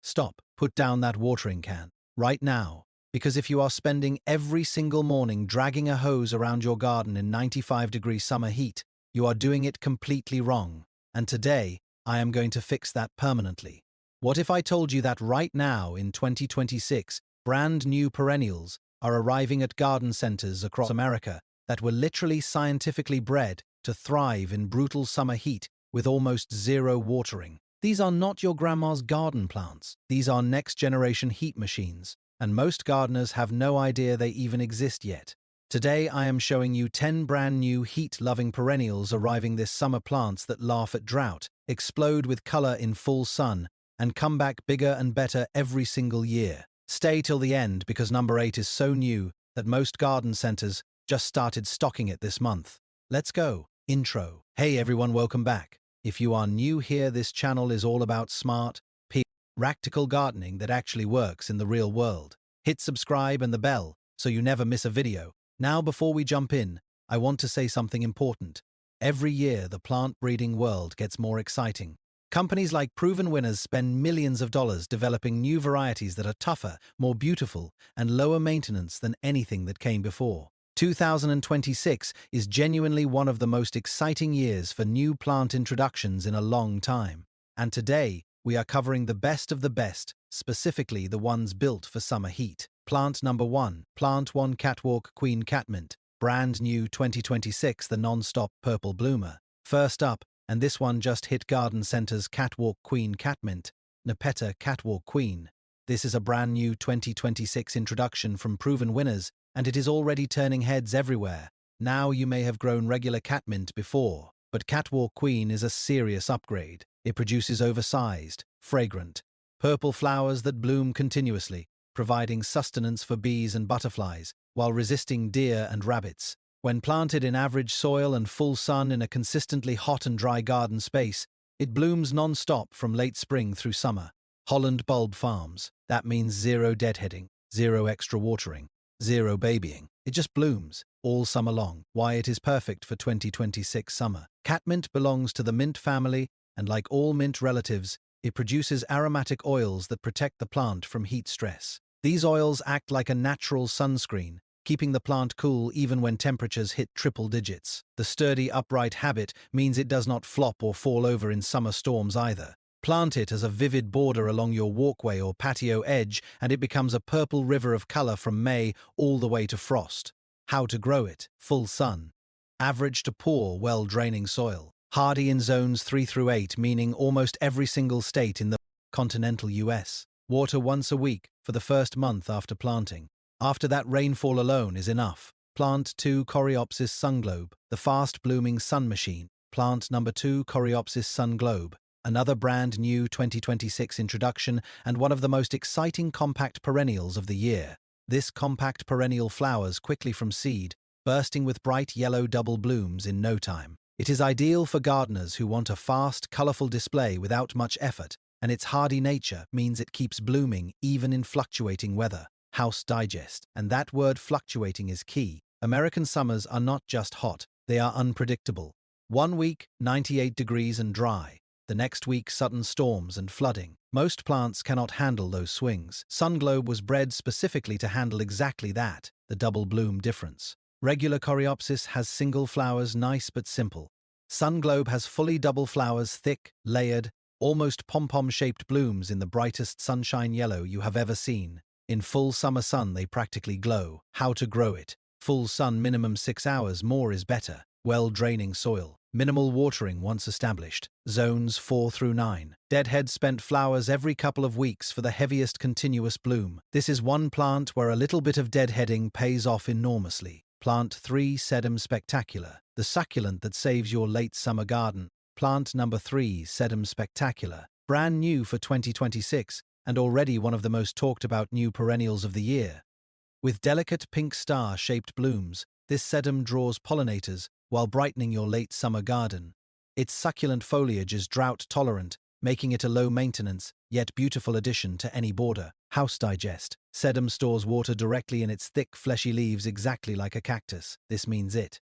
Stop, put down that watering can. Right now. Because if you are spending every single morning dragging a hose around your garden in 95-degree summer heat, you are doing it completely wrong. And today, I am going to fix that permanently. What if I told you that right now, in 2026, brand new perennials are arriving at garden centers across America that were literally scientifically bred to thrive in brutal summer heat with almost zero watering? These are not your grandma's garden plants. These are next-generation heat machines, and most gardeners have no idea they even exist yet. Today I am showing you 10 brand new heat-loving perennials arriving this summer, plants that laugh at drought, explode with color in full sun, and come back bigger and better every single year. Stay till the end because number 8 is so new that most garden centers just started stocking it this month. Let's go. Intro. Hey everyone, welcome back. If you are new here, this channel is all about smart, practical gardening that actually works in the real world. Hit subscribe and the bell so you never miss a video. Now, before we jump in, I want to say something important. Every year, the plant breeding world gets more exciting. Companies like proven winners spend millions of dollars developing new varieties that are tougher, more beautiful, and lower maintenance than anything that came before. 2026 is genuinely one of the most exciting years for new plant introductions in a long time. And today, we are covering the best of the best, specifically the ones built for summer heat. Plant number 1. Plant 1 Catwalk Queen Catmint. Brand new 2026, the non-stop purple bloomer. First up, and this one just hit garden centers, Catwalk Queen Catmint, Nepeta Catwalk Queen. This is a brand new 2026 introduction from proven winners, and it is already turning heads everywhere. Now, you may have grown regular catmint before, but Catwalk Queen is a serious upgrade. It produces oversized, fragrant, purple flowers that bloom continuously, providing sustenance for bees and butterflies, while resisting deer and rabbits. When planted in average soil and full sun in a consistently hot and dry garden space, it blooms non-stop from late spring through summer. Holland Bulb Farms. That means zero deadheading, zero extra watering, zero babying. It just blooms all summer long. Why it is perfect for 2026 summer. Catmint belongs to the mint family, and like all mint relatives, it produces aromatic oils that protect the plant from heat stress. These oils act like a natural sunscreen, keeping the plant cool even when temperatures hit triple digits. The sturdy, upright habit means it does not flop or fall over in summer storms either. Plant it as a vivid border along your walkway or patio edge, and it becomes a purple river of color from May all the way to frost. How to grow it? Full sun. Average to poor, well-draining soil. Hardy in zones 3 through 8, meaning almost every single state in the continental US. Water once a week for the first month after planting. After that, rainfall alone is enough. Plant 2 Coreopsis Sunglobe, the fast-blooming sun machine. Plant number 2 Coreopsis Sunglobe, another brand new 2026 introduction and one of the most exciting compact perennials of the year. This compact perennial flowers quickly from seed, bursting with bright yellow double blooms in no time. It is ideal for gardeners who want a fast, colorful display without much effort, and its hardy nature means it keeps blooming even in fluctuating weather. House digest. And that word fluctuating is key. American summers are not just hot, they are unpredictable. One week, 98 degrees and dry. The next week, sudden storms and flooding. Most plants cannot handle those swings. Sunglobe was bred specifically to handle exactly that, the double bloom difference. Regular Coreopsis has single flowers, nice but simple. Sunglobe has fully double flowers, thick, layered, almost pom-pom-shaped blooms in the brightest sunshine yellow you have ever seen. In full summer sun, they practically glow. How to grow it? Full sun, minimum 6 hours, more is better. Well-draining soil. Minimal watering once established. Zones 4 through 9. Deadhead spent flowers every couple of weeks for the heaviest continuous bloom. This is one plant where a little bit of deadheading pays off enormously. Plant 3 Sedum Spectacular, the succulent that saves your late summer garden. Plant number 3 Sedum Spectacular, brand new for 2026 and already one of the most talked about new perennials of the year. With delicate pink star-shaped blooms, this sedum draws pollinators while brightening your late summer garden. Its succulent foliage is drought-tolerant, making it a low-maintenance, yet beautiful addition to any border. House digest. Sedum stores water directly in its thick, fleshy leaves exactly like a cactus. This means it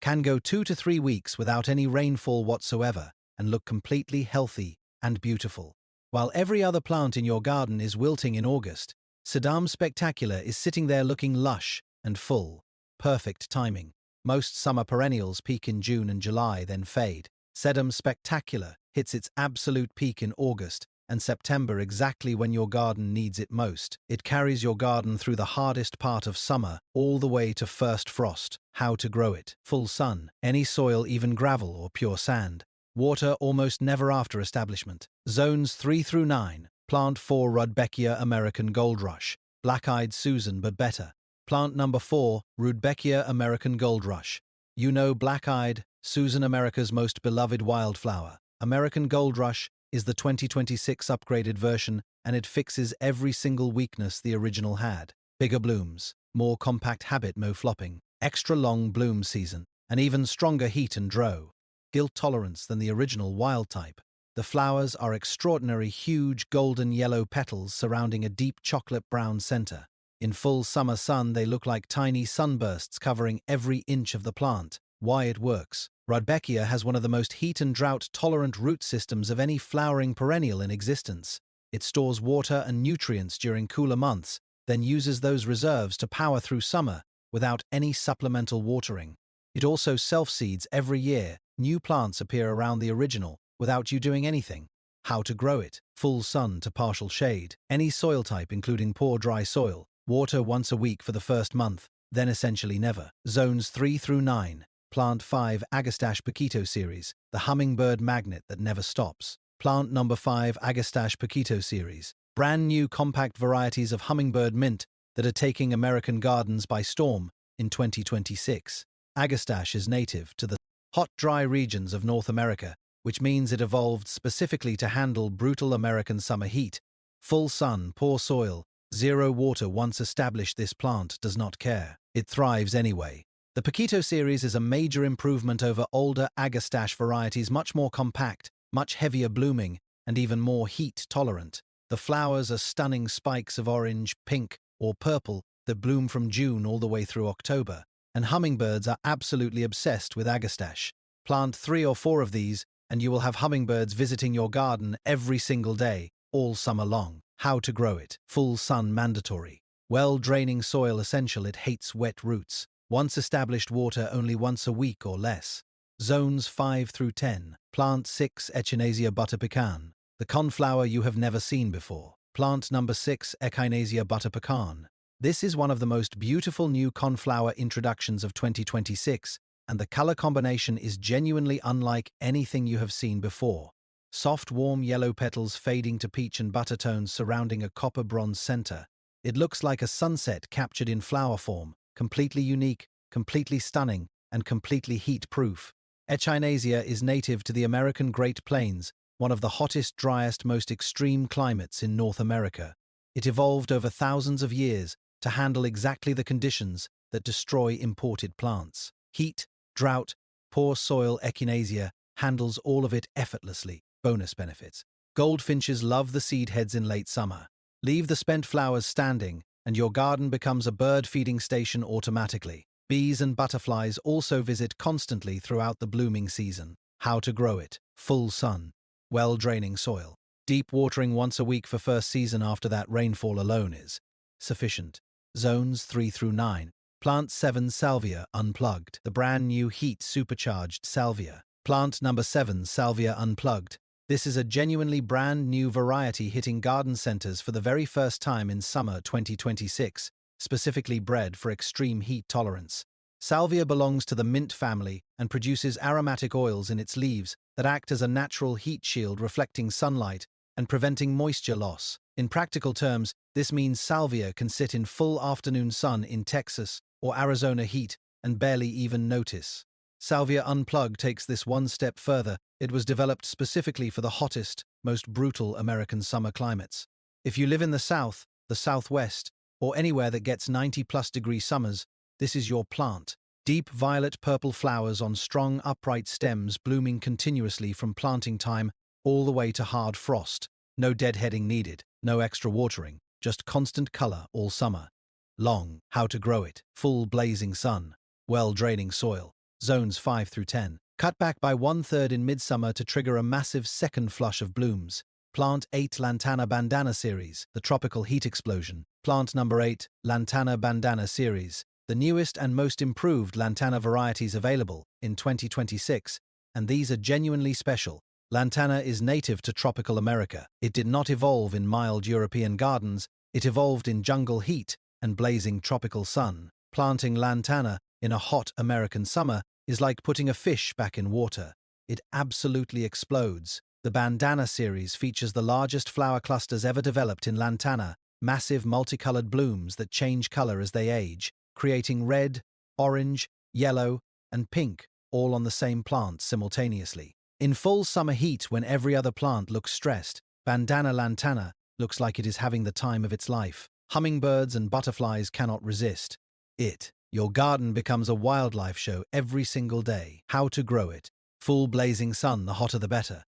can go 2 to 3 weeks without any rainfall whatsoever and look completely healthy and beautiful. While every other plant in your garden is wilting in August, Sedum Spectacular is sitting there looking lush and full. Perfect timing. Most summer perennials peak in June and July, then fade. Sedum Spectacular hits its absolute peak in August and September, exactly when your garden needs it most. It carries your garden through the hardest part of summer, all the way to first frost. How to grow it? Full sun, any soil, even gravel or pure sand. Water almost never after establishment. Zones 3 through 9. Plant 4 Rudbeckia American Gold Rush. Black-eyed Susan, but better. Plant number 4, Rudbeckia American Gold Rush. You know Black-eyed Susan, America's most beloved wildflower. American Gold Rush is the 2026 upgraded version, and it fixes every single weakness the original had. Bigger blooms, more compact habit, mo flopping, extra long bloom season, and even stronger heat and drought guilt tolerance than the original wild type. The flowers are extraordinary, huge golden yellow petals surrounding a deep chocolate brown center. In full summer sun, they look like tiny sunbursts covering every inch of the plant. Why it works? Rudbeckia has one of the most heat and drought-tolerant root systems of any flowering perennial in existence. It stores water and nutrients during cooler months, then uses those reserves to power through summer without any supplemental watering. It also self-seeds every year. New plants appear around the original without you doing anything. How to grow it? Full sun to partial shade. Any soil type, including poor dry soil. Water once a week for the first month, then essentially never. Zones 3 through 9. Plant 5 Agastache Paquito series, the hummingbird magnet that never stops. Plant number 5 Agastache Paquito series. Brand new compact varieties of hummingbird mint that are taking American gardens by storm in 2026. Agastache is native to the hot, dry regions of North America, which means it evolved specifically to handle brutal American summer heat. Full sun, poor soil, zero water. Once established, this plant does not care. It thrives anyway. The Paquito series is a major improvement over older Agastache varieties, much more compact, much heavier blooming, and even more heat tolerant. The flowers are stunning spikes of orange, pink, or purple that bloom from June all the way through October. And hummingbirds are absolutely obsessed with Agastache. Plant 3 or 4 of these, and you will have hummingbirds visiting your garden every single day, all summer long. How to grow it? Full sun mandatory. Well-draining soil essential. It hates wet roots. Once established, water only once a week or less. Zones 5 through 10. Plant 6 Echinacea butter pecan, the coneflower you have never seen before. Plant number 6 Echinacea butter pecan. This is one of the most beautiful new coneflower introductions of 2026, and the color combination is genuinely unlike anything you have seen before. Soft, warm yellow petals fading to peach and butter tones surrounding a copper bronze center. It looks like a sunset captured in flower form, completely unique, completely stunning, and completely heat-proof. Echinacea is native to the American Great Plains, one of the hottest, driest, most extreme climates in North America. It evolved over thousands of years to handle exactly the conditions that destroy imported plants. Heat, drought, poor soil. Echinacea handles all of it effortlessly. Bonus benefits. Goldfinches love the seed heads in late summer. Leave the spent flowers standing, and your garden becomes a bird feeding station automatically. Bees and butterflies also visit constantly throughout the blooming season. How to grow it? Full sun. Well-draining soil. Deep watering once a week for first season. After that, rainfall alone is sufficient. Zones 3 through 9. Plant 7 Salvia Unplugged, the brand new heat supercharged salvia. Plant number 7 Salvia Unplugged. This is a genuinely brand new variety hitting garden centers for the very first time in summer 2026, specifically bred for extreme heat tolerance. Salvia belongs to the mint family and produces aromatic oils in its leaves that act as a natural heat shield, reflecting sunlight and preventing moisture loss. In practical terms, this means salvia can sit in full afternoon sun in Texas or Arizona heat and barely even notice. Salvia Unplugged takes this one step further. It was developed specifically for the hottest, most brutal American summer climates. If you live in the South, the Southwest, or anywhere that gets 90-plus-degree summers, this is your plant. Deep violet-purple flowers on strong, upright stems blooming continuously from planting time all the way to hard frost. No deadheading needed, no extra watering, just constant color all summer long. How to grow it? Full blazing sun. Well-draining soil. Zones 5 through 10. Cut back by 1/3 in midsummer to trigger a massive second flush of blooms. Plant 8 Lantana Bandana Series, the tropical heat explosion. Plant number 8, Lantana Bandana Series, the newest and most improved lantana varieties available in 2026, and these are genuinely special. Lantana is native to tropical America. It did not evolve in mild European gardens, it evolved in jungle heat and blazing tropical sun. Planting lantana in a hot American summer is like putting a fish back in water. It absolutely explodes. The Bandana series features the largest flower clusters ever developed in lantana, massive multicolored blooms that change color as they age, creating red, orange, yellow, and pink, all on the same plant simultaneously. In full summer heat, when every other plant looks stressed, Bandana lantana looks like it is having the time of its life. Hummingbirds and butterflies cannot resist it. Your garden becomes a wildlife show every single day. How to grow it. Full blazing sun, the hotter the better.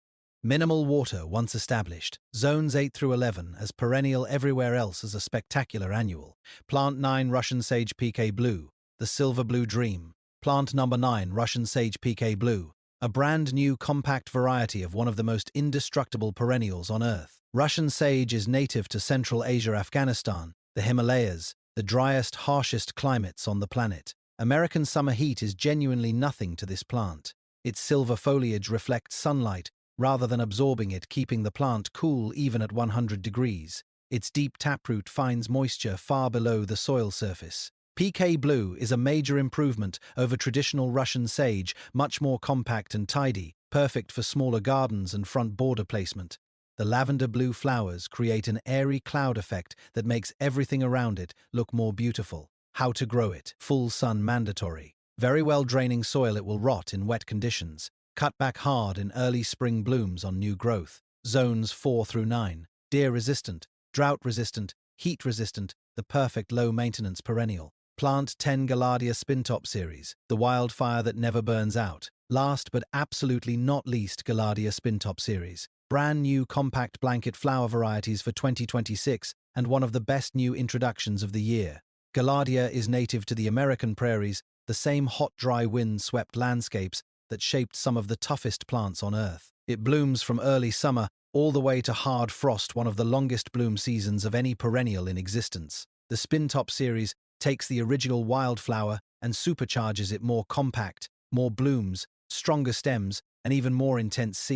Minimal water once established. Zones 8 through 11 as perennial everywhere else as a spectacular annual. Plant 9 Russian Sage PK Blue, the silver blue dream. Plant number 9 Russian Sage PK Blue, a brand new compact variety of one of the most indestructible perennials on Earth. Russian sage is native to Central Asia, Afghanistan, the Himalayas, the driest, harshest climates on the planet. American summer heat is genuinely nothing to this plant. Its silver foliage reflects sunlight rather than absorbing it, keeping the plant cool even at 100 degrees. Its deep taproot finds moisture far below the soil surface. PK Blue is a major improvement over traditional Russian sage, much more compact and tidy, perfect for smaller gardens and front border placement. The lavender blue flowers create an airy cloud effect that makes everything around it look more beautiful. How to grow it. Full sun mandatory. Very well draining soil, it will rot in wet conditions. Cut back hard in early spring blooms on new growth. Zones 4 through 9. Deer resistant, drought resistant, heat resistant, the perfect low maintenance perennial. Plant 10 Gaillardia Spintop Series, the wildfire that never burns out. Last but absolutely not least, Gaillardia Spintop Series. Brand new compact blanket flower varieties for 2026 and one of the best new introductions of the year. Gaillardia is native to the American prairies, the same hot, dry, wind-swept landscapes that shaped some of the toughest plants on Earth. It blooms from early summer all the way to hard frost, one of the longest bloom seasons of any perennial in existence. The Spintop series takes the original wildflower and supercharges it. More compact, more blooms, stronger stems, and even more intense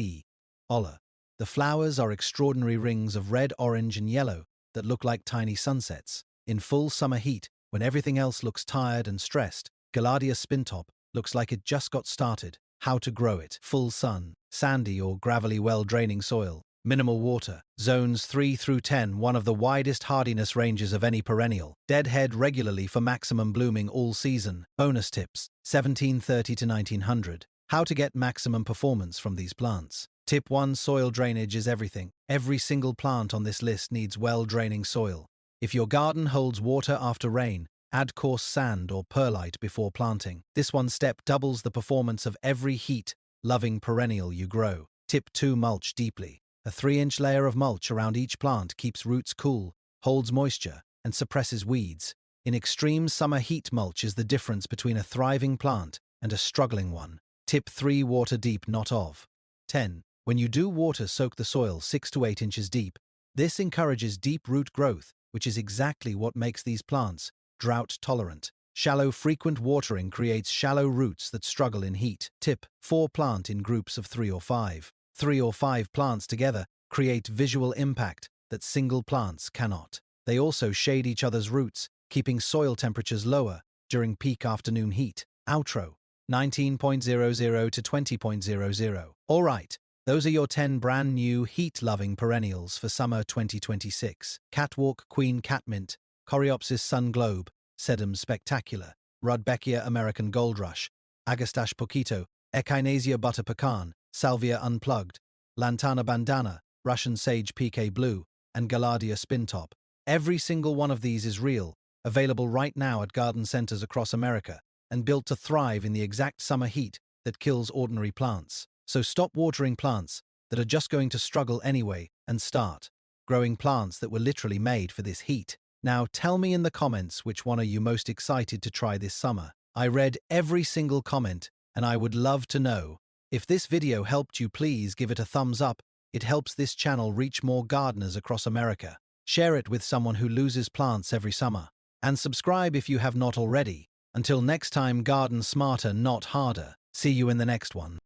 color. The flowers are extraordinary rings of red, orange, and yellow that look like tiny sunsets. In full summer heat, when everything else looks tired and stressed, Gaillardia Spintop looks like it just got started. How to grow it. Full sun, sandy or gravelly well-draining soil, minimal water. Zones 3 through 10, one of the widest hardiness ranges of any perennial. Deadhead regularly for maximum blooming all season. Bonus tips. 1730 to 1900. How to get maximum performance from these plants. Tip 1. Soil drainage is everything. Every single plant on this list needs well-draining soil. If your garden holds water after rain, add coarse sand or perlite before planting. This one step doubles the performance of every heat-loving perennial you grow. Tip 2. Mulch deeply. A 3-inch layer of mulch around each plant keeps roots cool, holds moisture, and suppresses weeds. In extreme summer heat, mulch is the difference between a thriving plant and a struggling one. Tip 3. Water deep, not of. 10. When you do water, soak the soil 6 to 8 inches deep. This encourages deep root growth, which is exactly what makes these plants drought tolerant. Shallow, frequent watering creates shallow roots that struggle in heat. Tip 4. Plant in groups of 3 or 5. 3 or 5 plants together create visual impact that single plants cannot. They also shade each other's roots, keeping soil temperatures lower during peak afternoon heat. Outro. 19.00 to 20.00. Alright, those are your 10 brand new heat-loving perennials for summer 2026. Catwalk Queen Catmint, Coreopsis Sun Globe, Sedum Spectacular, Rudbeckia American Gold Rush, Agastache Poquito, Echinacea Butter Pecan, Salvia Unplugged, Lantana Bandana, Russian Sage PK Blue, and Gaillardia Spintop. Every single one of these is real, available right now at garden centers across America, and built to thrive in the exact summer heat that kills ordinary plants. So stop watering plants that are just going to struggle anyway and start growing plants that were literally made for this heat. Now tell me in the comments which one are you most excited to try this summer. I read every single comment and I would love to know. If this video helped you, please give it a thumbs up It helps this channel reach more gardeners across America. Share it with someone who loses plants every summer. And subscribe if you have not already. Until next time, garden smarter, not harder. See you in the next one.